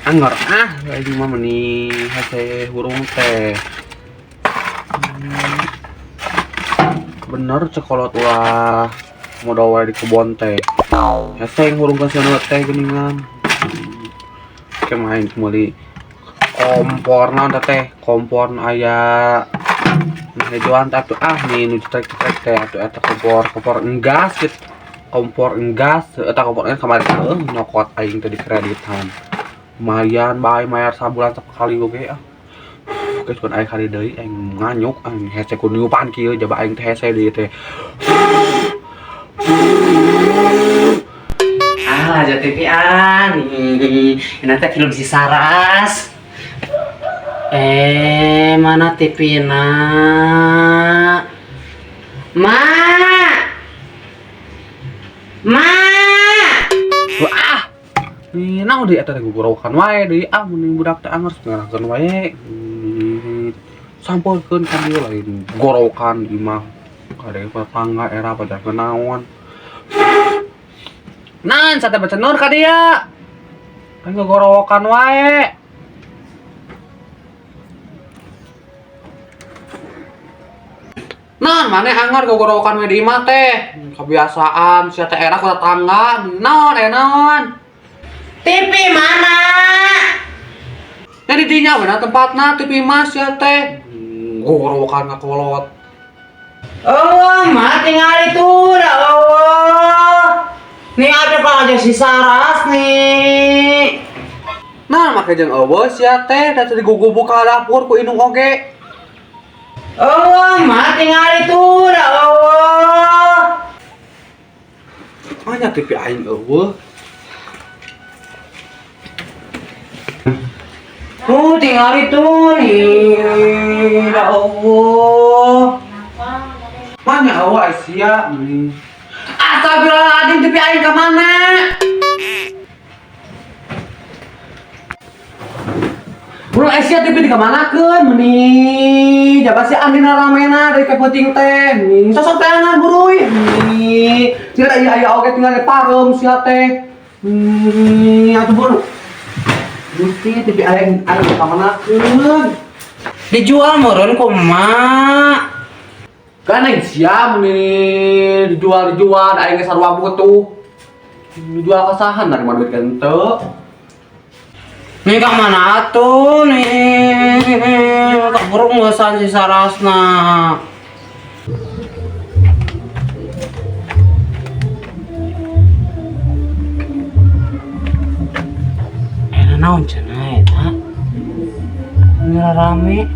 anggar ini mah meni hese hurung teh. Bener cekolot ulah modal wae di kebon teh. Hese hurung ka sana teh geuningan. Ke main kembali komporna teh, kompor aya hijauan teh nih nu cetrek-cetrek teh atuh eta kompor enggas gitu. Kompor enggas eta kompornya kemarin nyokot aing teh di kreditan. Lumayan bae mayar sabulan sekali oge geus pun aing kali deui aing nganyuk aing hese ku niupan kieu jaba aing teh hese deui teh. Aja TV-an. Ini teh film si Saras. Mana TV-na? Ma. Naon deui eta teh gugorokan wae deui mun budak teh angers ngarahkeun wae. Sampulkeun ka dieu lain gorokan imah kadang tetangga era pada kenaon. Naon sate becenur ka dieu? Kan gugorokan wae. Naon maneh anggar gugorokan we di imah teh? Kebiasaan sia teh era ku tetangga. Naon? TV mana? Yang di dinya mana tempatna TV mas ya teh. Gorokan ngakolot. Oh, mah tinggal itu dah. Oh. Nih ada Pak aja si Saras nih. Nah, make jeung eueuh sia teh da tadi gugubu ka dapur ku indung oge. Oh, mah tinggal itu dah. Oh. Anya TV aing eueuh. Tinggal itu nih, ya Allah. Mana awak sia nih. Astagfirullahaladzim, TV aing ke mana? Bro, Asia TV di kemanakeun meuni? Jaba si Andina ramena dari kepenting teh. Nih, sosok teangan buru nih. Sia aya oge tinggal parem sia teh. Atuh buru. Gusti TV aing ka manakeun? Dijual meureun ku emak. Ganeng sia meuni dijual aing geus sarua butuh. Dijual ka sahan dari mana duit teu? Nih ka mana atuh nih? Tak burung ngeusan si Sarasna. Naon cenah eta? Ini rame.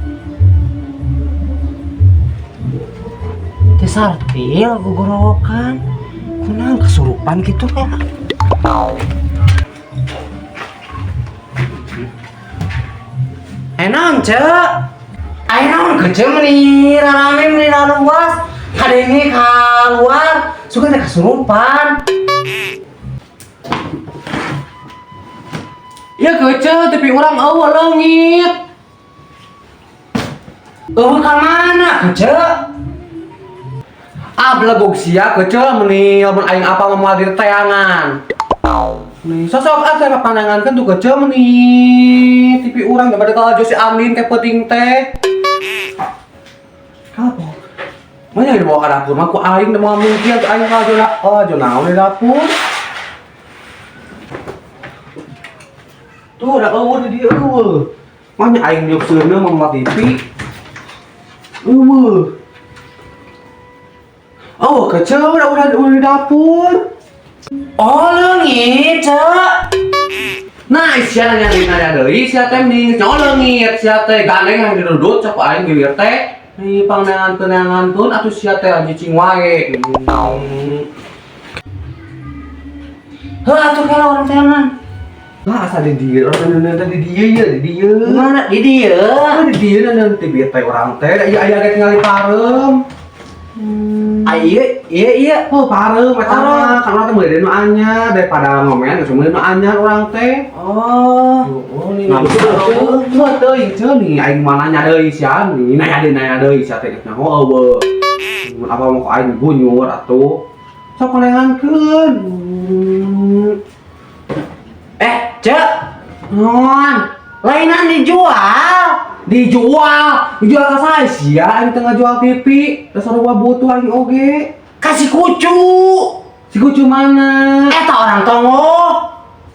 Teh sartil gugorokan. Kunaon kesurupan gitu kan? Naon cek? Naon kecil meni rame meni luas. Kadenge keluar suka teh kesurupan. Ya kecil, tapi orang eueuh leungit. Eueuh ka mana kecil? Belegog sia kecil meuni lamun aing apa moal di teangan. Nih sosok teh pandangankeun tuh kecil meuni TV urang daripada kalau si Amin ke penting teh. Kapok. Mana dibawa ka dapur mah ku aing teh moal mungkin aing ka naon di dapur. Tuh udah eueuh di dieu eueuh. Manya aing nyupseunna mah TV. Eueuh. Oh, kecil udah di dapur. Oh, leungit, Cek. Nah, sia nanya deui sia teh nih, nyaho leungit sia teh gandeng yang dirudut cek aing gilir teh. Nih pandangan-pandangankeun atuh sia teh cicing wae. Heuh atuh kana urang teangan. Asal di dia, orang di dia ya, di dia. Mana di dia? Di dia nanti biar teh orang teh, aya tinggal di parem. Iya. Oh parem, karena teh meuli nu anyar daripada ngomen, geus meuli nu anyar orang teh. Oh, nih. Nah, tuh teuing nih, aing mana nya deui sia, nih nanya deui sia teh nyaho eueuh. Apa mau ka aing bunyur atuh. Sok palengankeun. Cek, Non, lainan dijual ke saya sih ya, ini tengah jual TV, dasar gua butuh lagi oge. Kasih kucu. Si kucu mana? Eta orang tongo.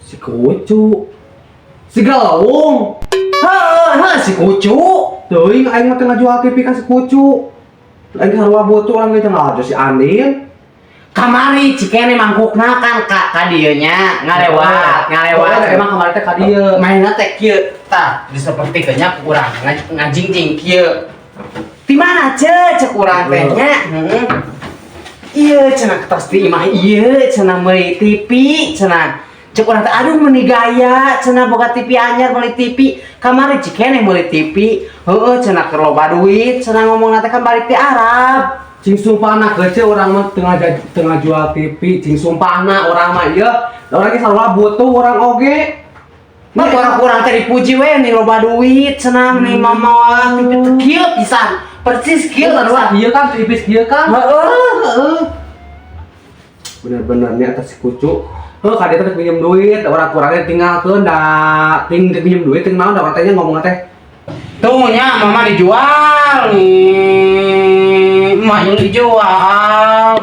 Si kucu, si galung. Si kucu. Tuh, aing mah tengah jual TV kasih kucu. Lagi sarua butuh orang itu nggak ada si Andin. Kamari cikene mangkukna kan ka dieu nya ngarewat. Emang kemarin teh ka dieu. Mainna teh kieu tah disapertikeunnya kurang ngajingjing kieu. Di mana cek urang teh nya? Ieu cenah tos di imah ieu cenah meuli TV cenah. Cek urang teh aduh meuni gaya cenah boga TV anyar meuli TV. Kamari cikene meuli TV. Heueuh cenah keur loba duit cenah ngomongna teh kan balik ti Arab. Cing sumpahna kece orang mah tengah jual TV. Cing sumpahna orang mah ieu orang ge sarua butuh orang oge. Mah kurang-kurang teh dipuji we nih loba duit cenah nih mama TV teh kieu pisan. Persis kieu sarua. Ieu kan tipis kieu kan. Heeh. Bener-bener nya atas si kucu. Ka dia teh pinjem duit, orang kurangnya tinggalkeun da pinjem duit ting naon da katanya ngomong teh. Tuh nya mama dijual nih. Emak yang dijual.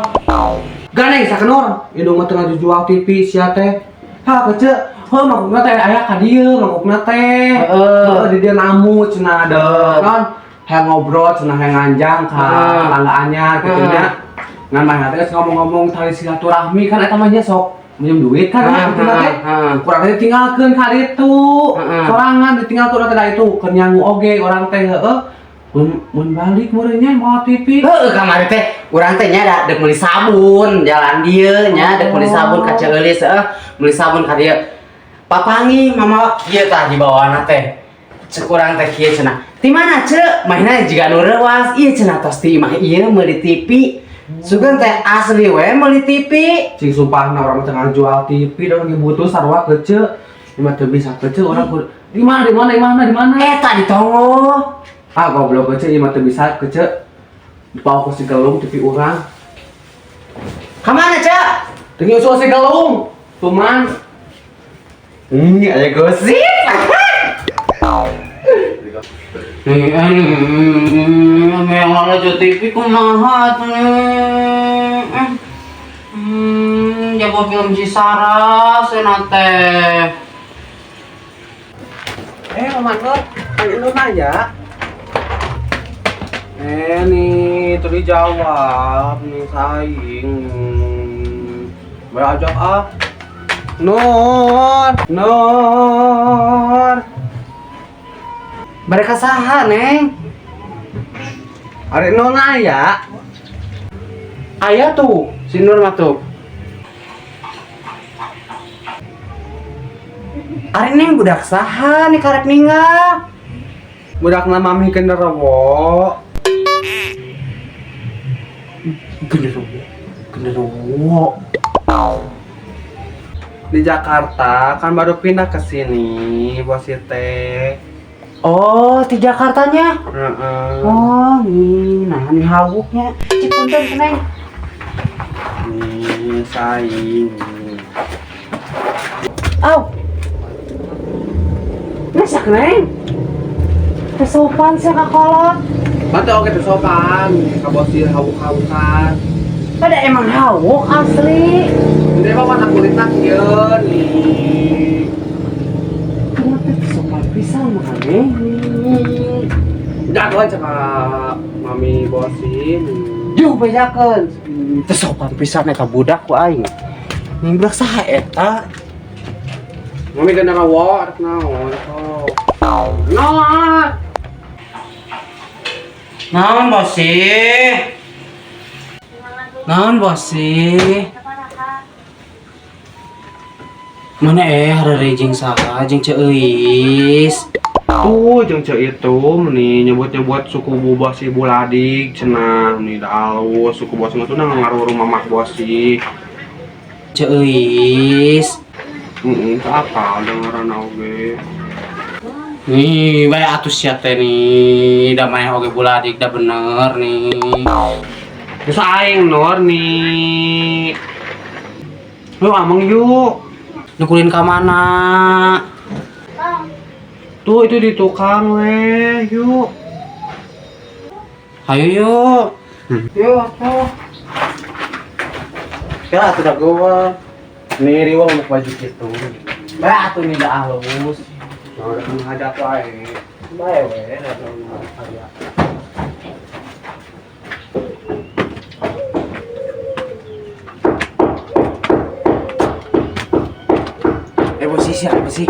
Ganeng sakenor, indung mah tengah dijual TV sia teh. Ha kece, mangkukna teh aya ka dieu, mangkukna teh. Di dieu namu cenah ada kan. Hayang ngobrol cenah hayang nganjang ka tanggaannya kitu nya. Ngan mah teh ngomong-ngomong tali silaturahmi kan eta mah nya sok minjem duit kan kitu teh. Kurang teh tinggalkeun ka ditu. Sorangan ditinggalkeun teh itu keur nyangu oge orang teh heueuh. Mun balik meureunnya mau TV. Heeh, kamari teh urang teh nya dek meuli sabun jalan dieu nya dek meuli sabun ka Ceulis meuli sabun ka dieu. Papangi mama kieu tah di bawaana teh. Cek urang teh kieu cenah. Ti mana ceu? Mainna jiga nu reuwas. Ieu cenah tos ti imah ieu meuli TV. Sugan teh asli we meuli TV. Cing sumpahna orang tengah jual TV dan lagi butuh sarua kece. Imah teu bisa kece orang di mana Eta di Tongo. Ah goblok kece imah teu bisa kece. Dibawa ku si Galung TV urang. Ka mana ceu? Teu nyusul si Galung. Tuman. Ini aya gosip. Yang aja TV kumaha tuh. Jago film si Sarah cenah teh. Manor, ayo lu nanya. Nih, tuh dijawab nih saing. Bae ajak ah. Nur. Mereka saha, Neng? Arek nona ya. Aya tuh, si Nur mah tuh. Ari Neng budak saha nih karek ninggal. Budak nama mami genderuwo. Genderuwo. Di Jakarta kan baru pindah ke sini, bos teh. Oh, di Jakartanya? Heeh. Oh, nih hawuknya. Cik punten Neng. Nih saing. Au. Masak Neng. Kesopan sih kakolot. Mata oke tuh sopan, kabosi hawuk-hawukan. Pada emang hawuk asli. Ini mah warna kulitnya kieu nih. Kenapa kesopan pisan mah Neng? Jatuhan sama mami bosin. Juh bejakeun. Kesopan pisan eta budak ku aing. Ning budak saha eta? Mami genderuwo arek naon sok. Naon? Naon bosi? Naon bosi? Mana hari jeung saha jeung Ceuis. Tuh jeung ceu itu meni nyebut-nyebut suku bosi Buladik cenah meni da alus suku bosi mah tuh ngaruh rumah mak bosi. Ceuis. Heeh, apa dengaran oge. Nih, bae atuh sia teh nih, da mah oge Buladik da bener nih. Terus aing Nur nih. Lu ameng yuk. Nukulin ka mana? Tuh itu di tukang weh, yuk. Ayo yuk. Yuk, tuh. Ya, tidak gua. Nih Riwa mau baju gitu. Bah tuh nih dah halus. Nah, udah kena hajat wae. Bae weh, ada karya. Posisi apa sih?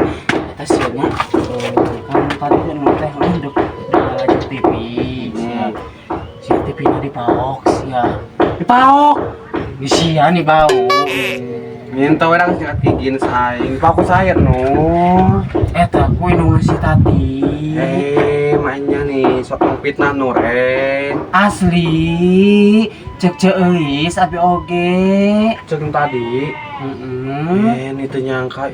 Atas sianya. Kan tadi kan teh udah aja TV. Si TV nya dipaok sia. Dipaok. Sia nih bau. Minta orang sikat gigin saing. Paku sayur no. Eta kue nu ngasih tadi. Mainnya nih sok fitnah Nuren. Asli. Cek euis abi oge. Cek tadi. Ini tuh nyangka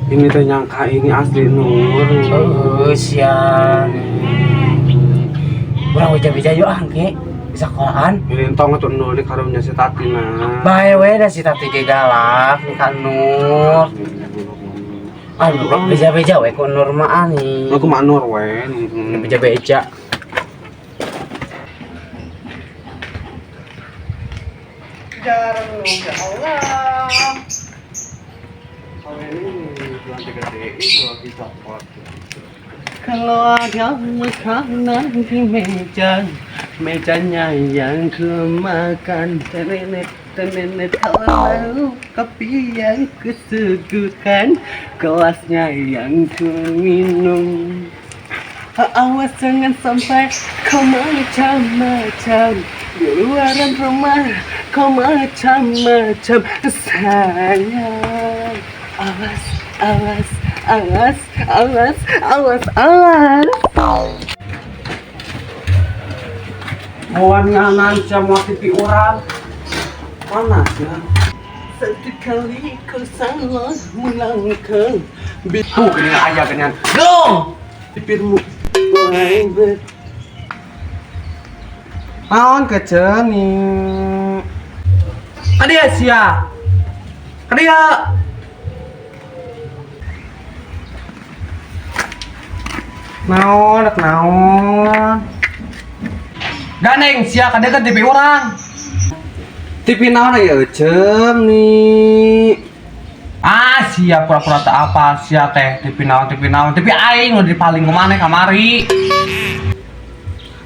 ini tuh nyangka ini asli Nur. Sian. Urang beja-beja yuk angke. Bisa sekolahan. Ini tong tuh Nur karunya si Tatina. Bae we da si Tati ge galak ni kan Nur. Aduh, beja-beja we ku Nur mah ani. Aku mah Nur we. Beja-beja. Jarang ya Allah. Kalau ini lantai gede lagi coklat. Kalau ada makanan di mejanya yang kemakan tenenet kalau kopi yang kusuguhkan, gelasnya yang kuminum. Awas jangan sampai kau macam-macam di luaran rumah, kau macam-macam sayang. Awas, awas, awas, awas, awas, awas. Kawan nganan sama TV orang. Mana ya? Satu kali kau salah melangkah. Tuh ini ayah kenyan. Dong! Pipirmu. Naon keceni. Adia sia. Adia. Naon, dak naon. Ganeng sia kadeket TV orang. TV naon ya cem nih. Ah sia pura-pura tak apa sia teh TV naon TV aing udah paling kemana kamari.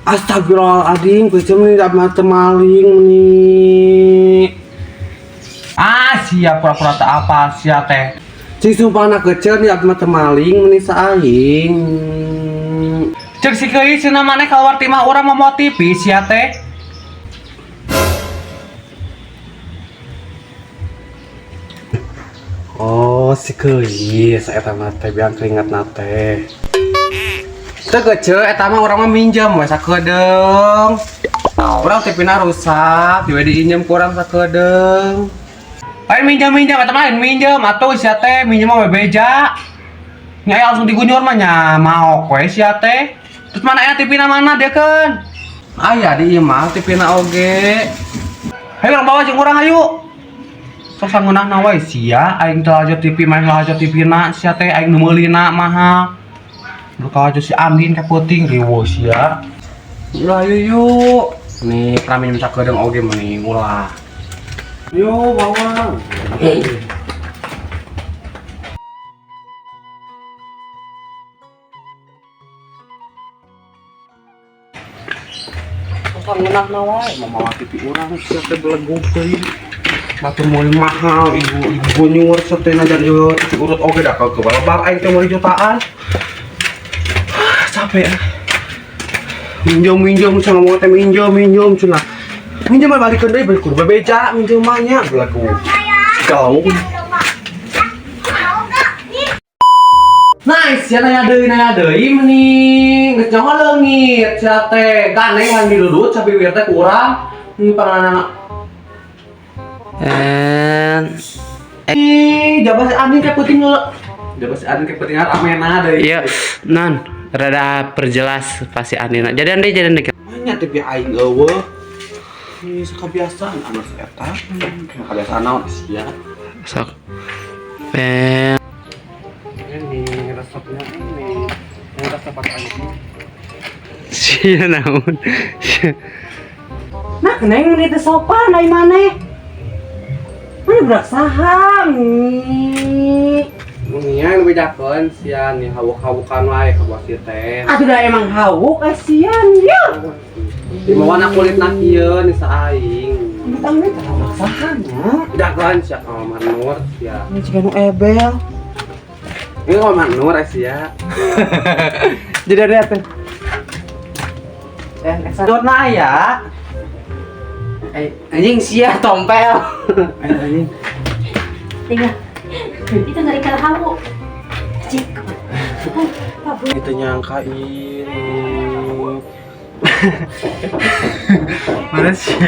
Astagfirullahaladzim, kecem nih dak mata maling nih. Ah sia pura-pura tak apa sia teh. Cing sumpah anak kecil nih dak mata maling nih saing. Cek si keui cenah maneh keluar timah urang mau TV sia teh. Oh, si keui saya tamat teh biang keringat nate. Teu kecil eta mah urang mah minjem we sakedeung. Urang TV-na rusak, diwe diinjem ku urang sakedeung. Lain minjem eta mah lain minjem atuh sia teh minjem mah bebeja. Nyai langsung digunyur mah nya maok we sia teh. Terus mana ya TV-na mana dekeun? Aya di imah TV-na oge. Hayu urang bawa jeung urang hayu. Sok sangeunahna wae sia aing teu aja TV main aja TV-na sia teh aing nu meulina mahal. Lu aja si Andin ka peuting riwo sia. Ulah yuk. Nih, pernah minjem sakedeung oge mending ulah. Yo, bawa. Sok ngeunahna wae mamawa TV urang sia teh belegu teuing. Batur moal mahal ibu nyuwur teh najan yo urut oge dah ke bal aing teh moal jutaan. Capek ah. Minjem sama mau teh minjem cenah. Minjem mah balikeun deui balik kudu bebeja minjem mah nya belegu. Kau. Nice ya nanya deui mending geus nyaho leungit sia teh ganeng yang diludut sapi wir teh kurang ini panganan jabat si Andin kayak peuting Jabat si Adin kepentingan amena deui. Iya, non, rada perjelas pasti Andina. Jadian deh. Nya teh aing eueuh. Ini sakabiasaan anak eta. Kebiasaan naon sia. Sok. Ini Sia naon. Nah, neng ini teh sopan dari mana? Mana berak saham nih? Munian bedakeun sia nih hawuk-hawukan wae ka bos ieu teh. Atuh dah emang hauk kasihan ya. Di mawana kulitna kieu nih saing. Mentang teh berak saham ya. Bedakeun sia ka Manur sia. Ini juga nu ebel. Ini ka Manur sia. Jadi ada teh. Dona ya. Anjing sia tompel. Anjing. Tinggal. Itu dari kalhawu. Cik. Itu nyangka ini. Mana sih?